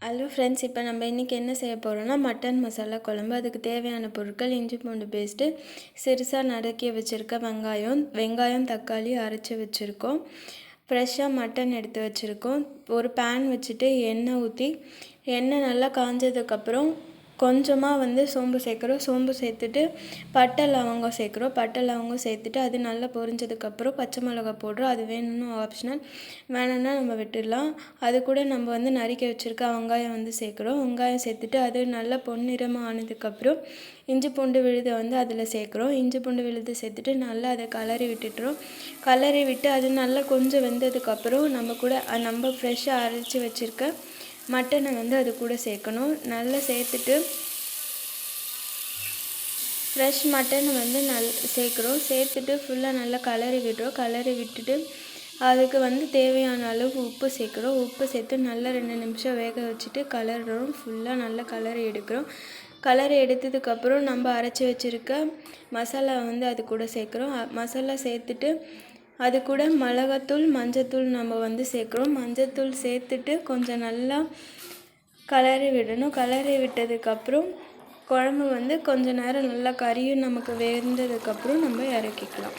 Hello friends, இப்போ நம்ம இன்றைக்கி என்ன செய்ய போகிறோம்னா மட்டன் மசாலா குழம்பு. அதுக்கு தேவையான பொருட்கள்: இஞ்சி பூண்டு பேஸ்ட்டு, சிறுசாக நறுக்கி வச்சுருக்க வெங்காயம் தக்காளி அரைச்சி வச்சுருக்கோம், ஃப்ரெஷ்ஷாக மட்டன் எடுத்து வச்சுருக்கோம். ஒரு பேன் வச்சுட்டு எண்ணெய் ஊற்றி எண்ணெய் நல்லா காஞ்சதுக்கப்புறம் கொஞ்சமாக சோம்பு சேர்க்குறோம். சோம்பு சேர்த்துட்டு பட்டை லவங்கம் சேர்த்துட்டு அது நல்லா பொரிஞ்சதுக்கப்புறம் பச்சை மிளகா போடுறோம். அது வேணும்னு ஆப்ஷனல், வேணும்னா நம்ம விட்டுடலாம். அது கூட நம்ம நறுக்கி வச்சுருக்க வெங்காயம் சேர்க்குறோம். வெங்காயம் சேர்த்துட்டு அது நல்லா பொன்னிறமாக ஆனதுக்கப்புறம் இஞ்சி பூண்டு விழுதை அதில் சேர்க்குறோம். இஞ்சி பூண்டு விழுது சேர்த்துட்டு நல்லா அதை கலரி விட்டு அது நல்லா கொஞ்சம் வெந்ததுக்கப்புறம் நம்ம ஃப்ரெஷ்ஷாக அரைச்சி வச்சுருக்க மட்டனை அது கூட சேர்க்கணும். நல்லா சேர்த்துட்டு ஃப்ரெஷ் மட்டன் சேர்க்குறோம். சேர்த்துட்டு ஃபுல்லாக நல்லா கலரி விட்டுட்டு அதுக்கு தேவையான அளவு உப்பு சேர்க்குறோம். உப்பு சேர்த்து நல்லா 2 நிமிஷம் வேக வச்சுட்டு கலர்றோம். ஃபுல்லாக நல்லா கலரி எடுத்ததுக்கப்புறம் நம்ம அரைச்சி வச்சுருக்க மசாலா அது கூட சேர்க்குறோம். மசாலா சேர்த்துட்டு அது கூட மிளகாத்தூள் மஞ்சத்தூள் நம்ம சேர்க்குறோம். மஞ்சத்தூள் சேர்த்துட்டு கொஞ்சம் நல்லா கலரி விடணும். கலரி விட்டதுக்கப்புறம் குழம்பு கொஞ்சம் நேரம் நல்லா கறியும் நமக்கு வெந்ததுக்கப்புறம் நம்ம இறக்கிக்கலாம்.